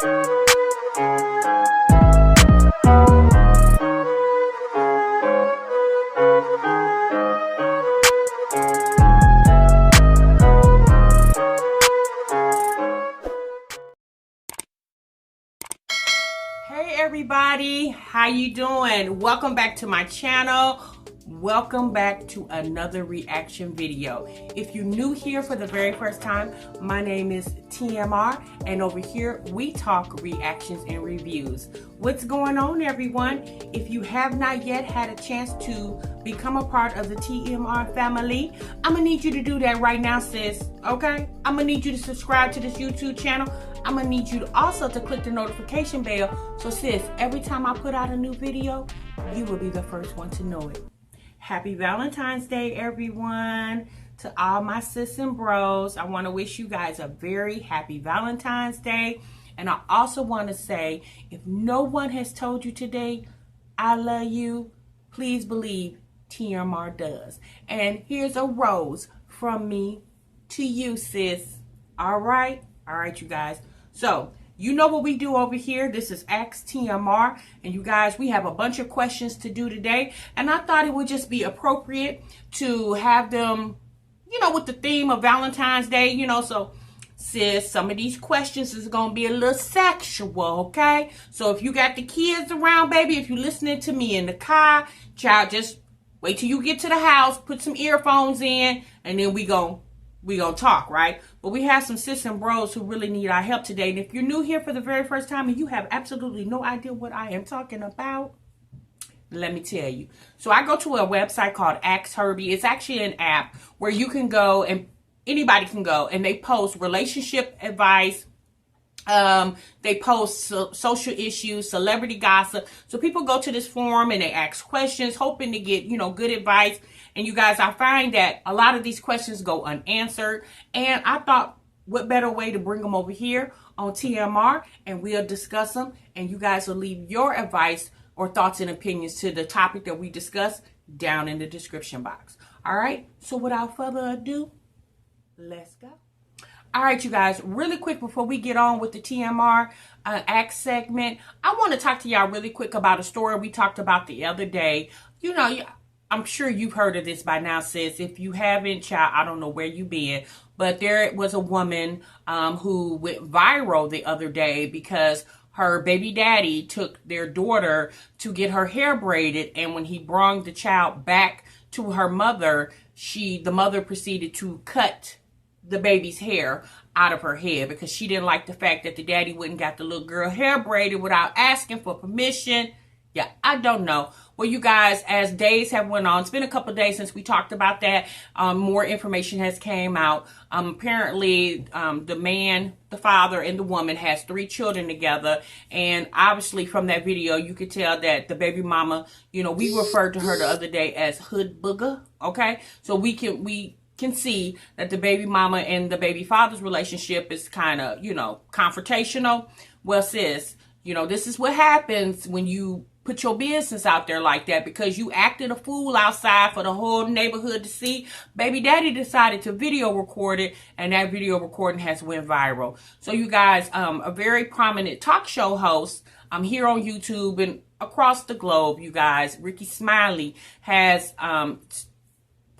Hey everybody, how you doing? Welcome back to my channel. Welcome back to another reaction video. If you're new here for the very first time, my name is TMR, and over here we talk reactions and reviews. What's going on, everyone? If you have not yet had a chance to become a part of the TMR family, I'm gonna need you to do that right now, sis, okay? I'm gonna need you to subscribe to this YouTube channel. I'm gonna need you to also to click the notification bell, so sis, every time I put out a new video, you will be the first one to know it. Happy Valentine's Day, everyone. To all my sis and bros, I want to wish you guys a very happy Valentine's Day. And I also want to say, if no one has told you today, I love you, please believe TMR does. And here's a rose from me to you, sis. All right, you guys. So, you know what we do over here. This is Ask TMR. And you guys, we have a bunch of questions to do today. And I thought it would just be appropriate to have them, you know, with the theme of Valentine's Day, you know. So, sis, some of these questions is going to be a little sexual, okay? So, if you got the kids around, baby, if you're listening to me in the car, child, just wait till you get to the house, put some earphones in, and then we gonna talk, right? But we have some sis and bros who really need our help today. And if you're new here for the very first time and you have absolutely no idea what I am talking about, let me tell you. So I go to a website called Ask Herbie. It's actually an app where you can go and anybody can go and they post relationship advice. They post social issues, celebrity gossip. So people go to this forum and they ask questions, hoping to get, you know, good advice. And you guys, I find that a lot of these questions go unanswered. And I thought, what better way to bring them over here on TMR, and we'll discuss them. And you guys will leave your advice or thoughts and opinions to the topic that we discuss down in the description box. All right. So without further ado, let's go. All right, you guys, really quick before we get on with the TMR Act segment, I want to talk to y'all really quick about a story we talked about the other day. You know, I'm sure you've heard of this by now, sis. If you haven't, child, I don't know where you've been. But there was a woman who went viral the other day because her baby daddy took their daughter to get her hair braided. And when he brought the child back to her mother, the mother proceeded to cut the baby's hair out of her head because she didn't like the fact that the daddy wouldn't got the little girl hair braided without asking for permission. Yeah, I don't know. Well, you guys, as days have went on, it's been a couple of days since we talked about that. More information has came out. Apparently, the man, the father, and the woman has 3 children together. And obviously from that video, you could tell that the baby mama, you know, we referred to her the other day as Hood Booger. Okay, so we can see that the baby mama and the baby father's relationship is kind of, you know, confrontational. Well, sis, you know, this is what happens when you put your business out there like that, because you acted a fool outside for the whole neighborhood to see. Baby daddy decided to video record it, and that video recording has went viral. So you guys, a very prominent talk show host here on YouTube and across the globe, you guys, Ricky Smiley has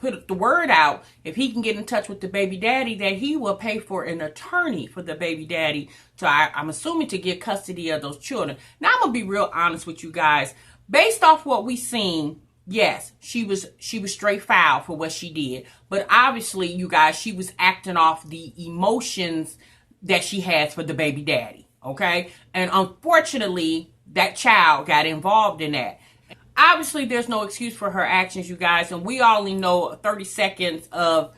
put the word out, if he can get in touch with the baby daddy, that he will pay for an attorney for the baby daddy to, I'm assuming, to get custody of those children. Now, I'm going to be real honest with you guys. Based off what we seen, yes, she was straight foul for what she did. But obviously, you guys, she was acting off the emotions that she has for the baby daddy, okay? And unfortunately, that child got involved in that. Obviously, there's no excuse for her actions, you guys, and we only know 30 seconds of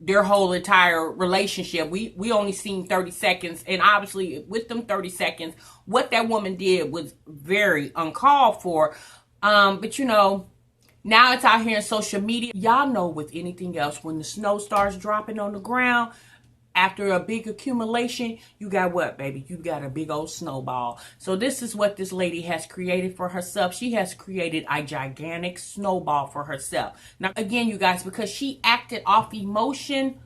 their whole entire relationship. We only seen 30 seconds, and obviously, with them 30 seconds, what that woman did was very uncalled for. But, you know, now it's out here in social media. Y'all know with anything else, when the snow starts dropping on the ground, after a big accumulation, you got what, baby? You got a big old snowball. So this is what this lady has created for herself. She has created a gigantic snowball for herself. Now, again, you guys, because she acted off emotion,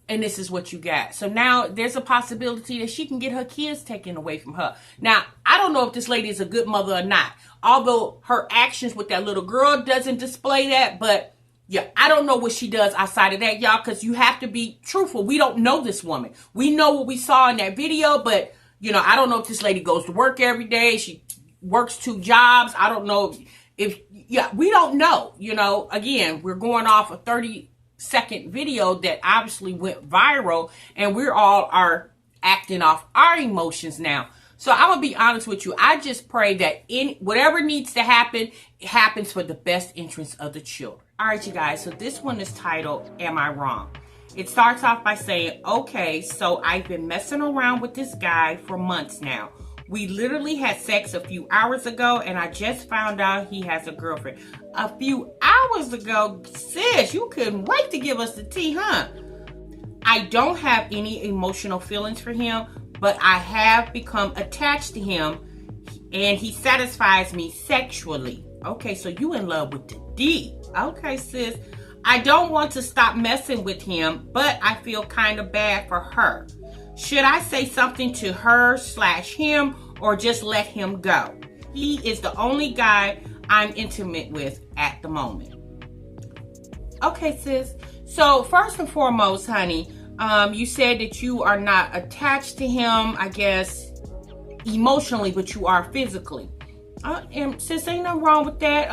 and this is what you got. So now there's a possibility that she can get her kids taken away from her. Now, I don't know if this lady is a good mother or not, although her actions with that little girl doesn't display that. But yeah, I don't know what she does outside of that, y'all, because you have to be truthful. We don't know this woman. We know what we saw in that video, but, you know, I don't know if this lady goes to work every day. She works 2 jobs. I don't know if yeah, we don't know. You know, again, we're going off a 30-second video that obviously went viral, and we're all are acting off our emotions now. So I'm gonna be honest with you. I just pray that whatever needs to happen, it happens for the best interest of the children. All right, you guys. So this one is titled, Am I Wrong? It starts off by saying, okay, so I've been messing around with this guy for months now. We literally had sex a few hours ago, and I just found out he has a girlfriend. A few hours ago? Sis, you couldn't wait to give us the tea, huh? I don't have any emotional feelings for him, but I have become attached to him, and he satisfies me sexually. Okay, so you in love with the D. Okay, sis. I don't want to stop messing with him, but I feel kind of bad for her. Should I say something to her/him or just let him go? He is the only guy I'm intimate with at the moment. Okay, sis. So first and foremost, honey, you said that you are not attached to him, I guess, emotionally, but you are physically. And sis, ain't nothing wrong with that.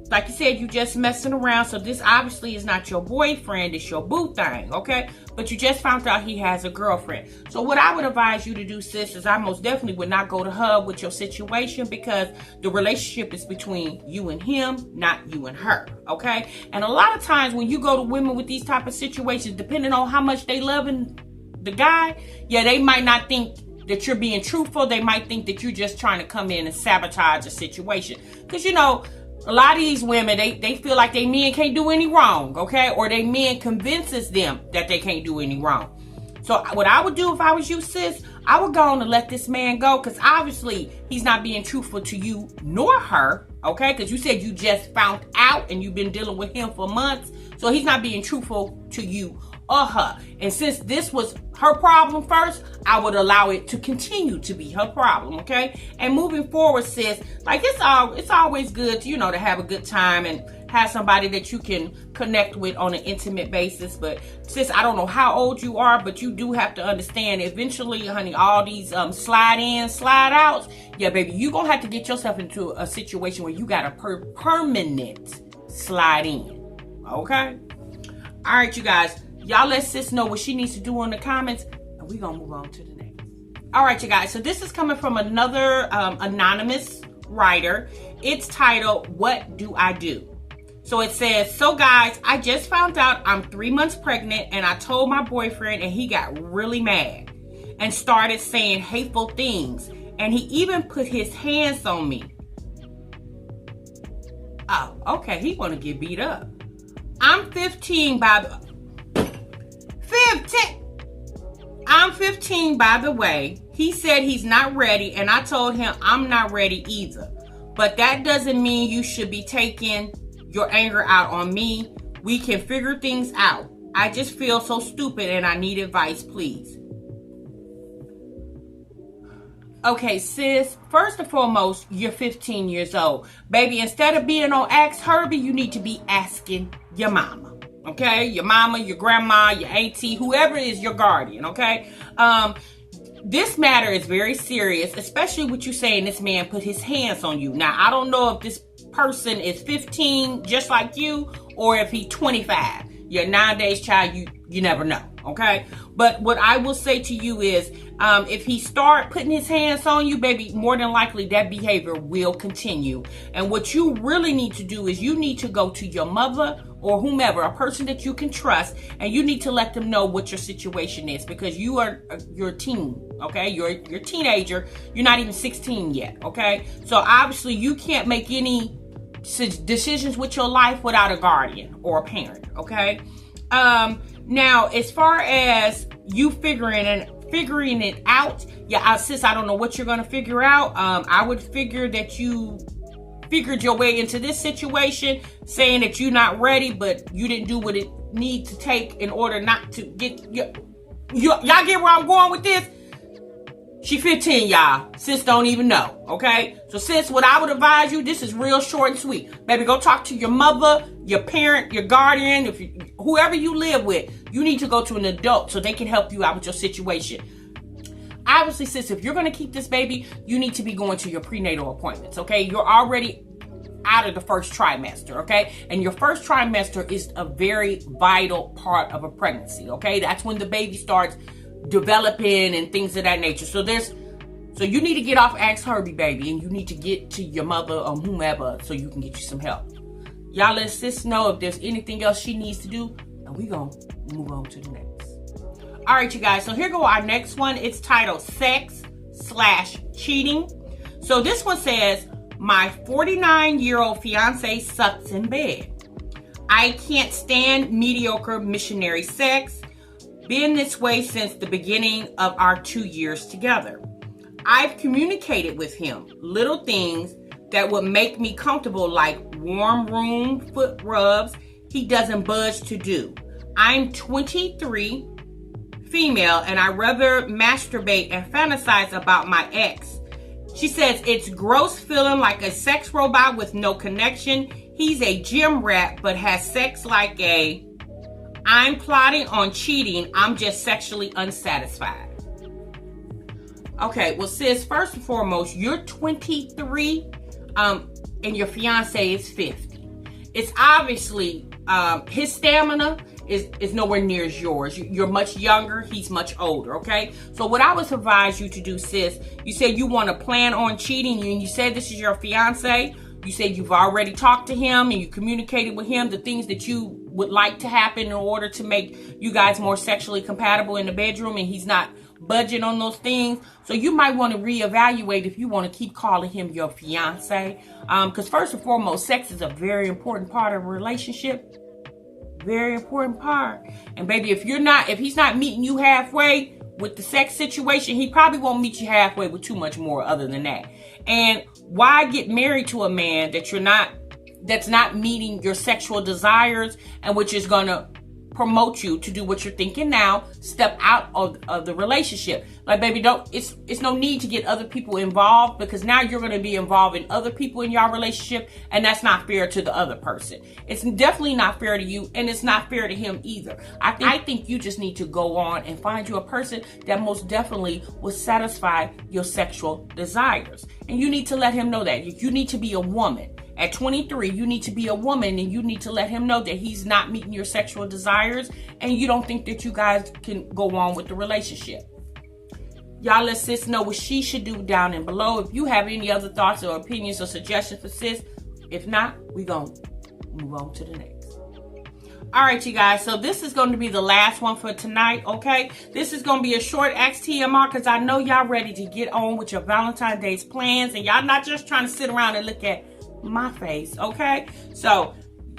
Like you said, you just messing around, so this obviously is not your boyfriend, it's your boo thing, okay? But you just found out he has a girlfriend. So what I would advise you to do, sis, is I most definitely would not go to her with your situation, because the relationship is between you and him, not you and her, okay? And a lot of times when you go to women with these type of situations, depending on how much they loving the guy, yeah, they might not think that you're being truthful. They might think that you're just trying to come in and sabotage a situation. Because, you know, a lot of these women, they feel like they men can't do any wrong, okay? Or they men convinces them that they can't do any wrong. So what I would do if I was you, sis, I would go on and let this man go, because obviously he's not being truthful to you nor her, okay? Because you said you just found out and you've been dealing with him for months. So he's not being truthful to you or her. And since this was her problem first, I would allow it to continue to be her problem, okay? And moving forward, sis, like it's always good to, you know, to have a good time and have somebody that you can connect with on an intimate basis. But sis, I don't know how old you are, but you do have to understand eventually, honey, all these slide in, slide outs, yeah, baby, you're gonna have to get yourself into a situation where you got a permanent slide in, okay? All right, you guys. Y'all let sis know what she needs to do in the comments, and we're going to move on to the next. All right, you guys. So this is coming from another anonymous writer. It's titled, What Do I Do? So it says, so guys, I just found out I'm 3 months pregnant, and I told my boyfriend, and he got really mad and started saying hateful things. And he even put his hands on me. Oh, okay. He want to get beat up. I'm 15 by the... 15. I'm 15, by the way. He said he's not ready, and I told him I'm not ready either. But that doesn't mean you should be taking your anger out on me. We can figure things out. I just feel so stupid, and I need advice, please. Okay, sis, first and foremost, you're 15 years old. Baby, instead of being on Ask Herbie, you need to be asking your mama. Okay, your mama, your grandma, your auntie, whoever is your guardian, okay? This matter is very serious, especially with you saying this man put his hands on you. Now, I don't know if this person is 15, just like you, or if he's 25. Yeah, nowadays, child, you never know, okay? But what I will say to you is, if he start putting his hands on you, baby, more than likely that behavior will continue. And what you really need to do is you need to go to your mother or whomever, a person that you can trust, and you need to let them know what your situation is, because you're a teen, okay? You're a teenager. You're not even 16 yet, okay? So obviously you can't make any decisions with your life without a guardian or a parent, okay? Now, as far as you figuring it out, yeah, sis, I don't know what you're gonna figure out. I would figure that you figured your way into this situation, saying that you're not ready, but you didn't do what it need to take in order not to get y'all get where I'm going with this? She 15, y'all. Sis don't even know, okay? So sis, what I would advise you, this is real short and sweet. Baby, go talk to your mother, your parent, your guardian, whoever you live with. You need to go to an adult so they can help you out with your situation. Obviously, sis, if you're going to keep this baby, you need to be going to your prenatal appointments, okay? You're already out of the first trimester, okay? And your first trimester is a very vital part of a pregnancy, okay? That's when the baby starts developing and things of that nature. So you need to get off Ask Herbie, baby, and you need to get to your mother or whomever so you can get you some help. Y'all let sis know if there's anything else she needs to do, and we gonna move on to the next. All right, you guys, so here go our next one. It's titled Sex/Cheating. So this one says, my 49-year-old fiance sucks in bed. I can't stand mediocre missionary sex. Been this way since the beginning of our 2 years together. I've communicated with him little things that would make me comfortable, like warm room, foot rubs. He doesn't budge to do. I'm 23, female, and I rather masturbate and fantasize about my ex. She says it's gross feeling like a sex robot with no connection. He's a gym rat but has sex like a I'm plotting on cheating. I'm just sexually unsatisfied. Okay, well, sis, first and foremost, you're 23 and your fiance is 50. It's obviously his stamina is nowhere near as yours. You're much younger. He's much older, okay? So what I would advise you to do, sis, you said you want to plan on cheating, and you said this is your fiance. You said you've already talked to him and you communicated with him the things that you would like to happen in order to make you guys more sexually compatible in the bedroom, and he's not budging on those things. So you might want to reevaluate if you want to keep calling him your fiance. Because first and foremost, sex is a very important part of a relationship. Very important part. And baby, if he's not meeting you halfway with the sex situation, he probably won't meet you halfway with too much more other than that. And why get married to a man that's not meeting your sexual desires, and which is gonna promote you to do what you're thinking now, step out of the relationship. Like, baby, it's no need to get other people involved, because now you're going to be involving other people in your relationship, and that's not fair to the other person. It's definitely not fair to you, and it's not fair to him either. I think you just need to go on and find you a person that most definitely will satisfy your sexual desires. And you need to let him know that. You need to be a woman. At 23, you need to be a woman, and you need to let him know that he's not meeting your sexual desires, and you don't think that you guys can go on with the relationship. Y'all let sis know what she should do down and below. If you have any other thoughts or opinions or suggestions for sis, if not, we gonna move on to the next. All right, you guys, so this is going to be the last one for tonight, okay? This is going to be a short Ask TMR, because I know y'all ready to get on with your Valentine's Day plans, and y'all not just trying to sit around and look at my face, okay? So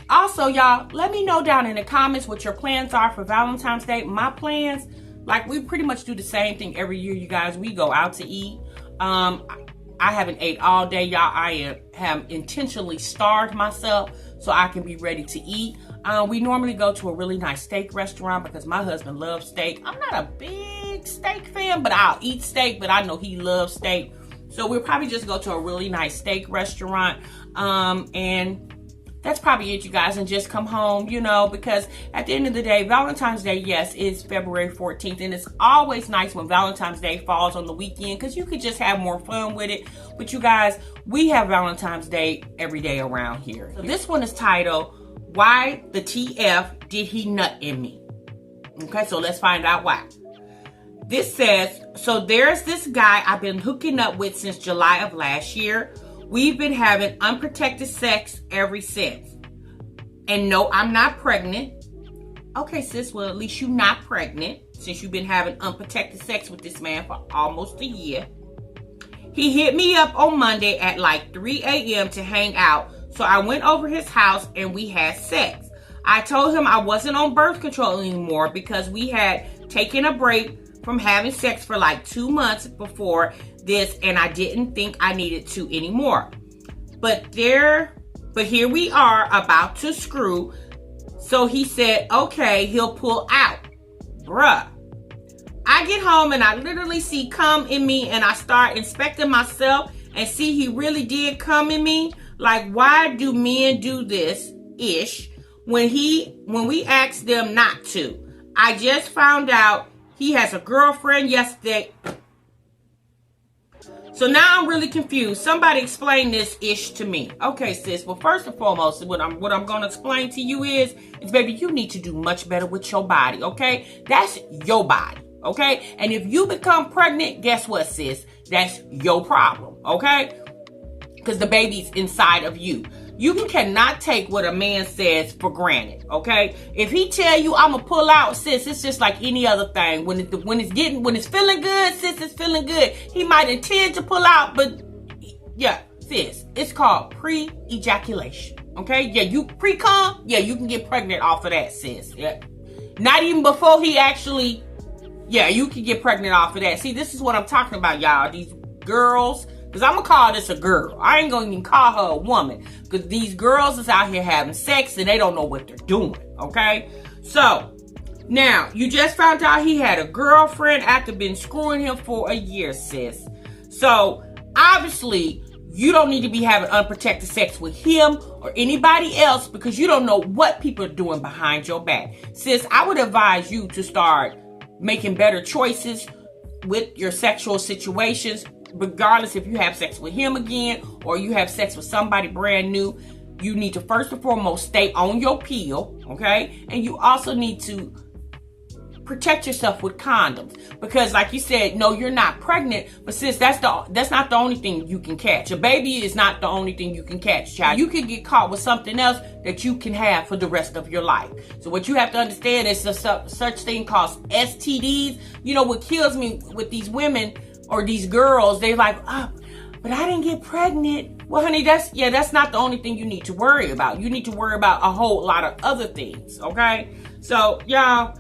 also, y'all, let me know down in the comments what your plans are for Valentine's Day. My plans, like, we pretty much do the same thing every year, you guys. We go out to eat. I haven't ate all day, y'all. I have intentionally starved myself so I can be ready to eat. We normally go to a really nice steak restaurant because my husband loves steak. I'm not a big steak fan, but I'll eat steak, but I know he loves steak. So we'll probably just go to a really nice steak restaurant. And that's probably it, you guys, and just come home, you know, because at the end of the day, Valentine's Day, yes, is February 14th. And it's always nice when Valentine's Day falls on the weekend, because you could just have more fun with it. But you guys, we have Valentine's Day every day around here. So this one is titled, Why the TF Did He Nut in Me? Okay, so let's find out why. This says, so there's this guy I've been hooking up with since July of last year. We've been having unprotected sex ever since. And no, I'm not pregnant. Okay, sis, well, at least you're not pregnant, since you've been having unprotected sex with this man for almost a year. He hit me up on Monday at like 3 a.m. to hang out. So I went over his house and we had sex. I told him I wasn't on birth control anymore because we had taken a break from having sex for like 2 months before this, and I didn't think I needed to anymore. But here we are about to screw So he said, okay, he'll pull out. Bruh. I get home and I literally see cum in me, and I start inspecting myself and see he really did cum in me. Like, why do men do this ish when we ask them not to? I just found out he has a girlfriend yesterday. So now I'm really confused. Somebody explain this ish to me. Okay, sis. Well, first and foremost, what I'm going to explain to you is baby, you need to do much better with your body, okay? That's your body, okay? And if you become pregnant, guess what, sis? That's your problem, okay? Because the baby's inside of you. You cannot take what a man says for granted, okay? If he tell you I'm gonna pull out, sis, it's just like any other thing. When it's feeling good, sis, it's feeling good. He might intend to pull out, but yeah, sis, it's called pre-ejaculation, okay? Yeah, you pre-cum, yeah, you can get pregnant off of that, sis. Yeah, not even before he actually, yeah, you can get pregnant off of that. See, this is what I'm talking about, y'all. These girls. Because I'm going to call this a girl. I ain't going to even call her a woman. Because these girls is out here having sex and they don't know what they're doing. Okay? So, now, you just found out he had a girlfriend after been screwing him for a year, sis. So, obviously, you don't need to be having unprotected sex with him or anybody else because you don't know what people are doing behind your back. Sis, I would advise you to start making better choices with your sexual situations. Regardless if you have sex with him again or you have sex with somebody brand new, you need to first and foremost stay on your pill, okay? And you also need to protect yourself with condoms because, like you said, no, you're not pregnant, but sis, that's not the only thing you can catch. A baby is not the only thing you can catch, child. You can get caught with something else that you can have for the rest of your life. So what you have to understand is such thing called STDs. You know what kills me with these women or these girls, they like, oh, but I didn't get pregnant. Well, honey, that's not the only thing you need to worry about. You need to worry about a whole lot of other things, okay? So, y'all,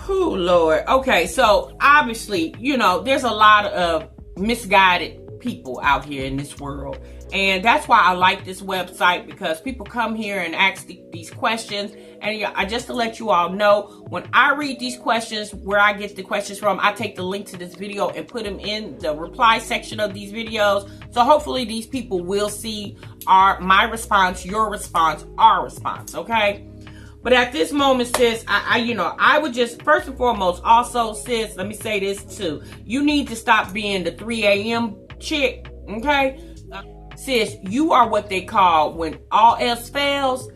oh, Lord. Okay, so obviously, you know, there's a lot of misguided people out here in this world. And that's why I like this website, because people come here and ask these questions. And I just to let you all know, when I read these questions, where I get the questions from, I take the link to this video and put them in the reply section of these videos. So hopefully these people will see my response, your response, our response, okay? But at this moment, sis, I would just, first and foremost, also, sis, let me say this too. You need to stop being the 3 a.m. chick, okay? Sis, you are what they call, when all else fails,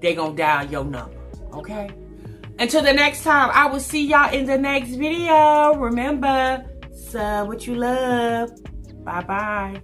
they gonna dial your number, okay? Until the next time, I will see y'all in the next video. Remember, sub what you love. Bye-bye.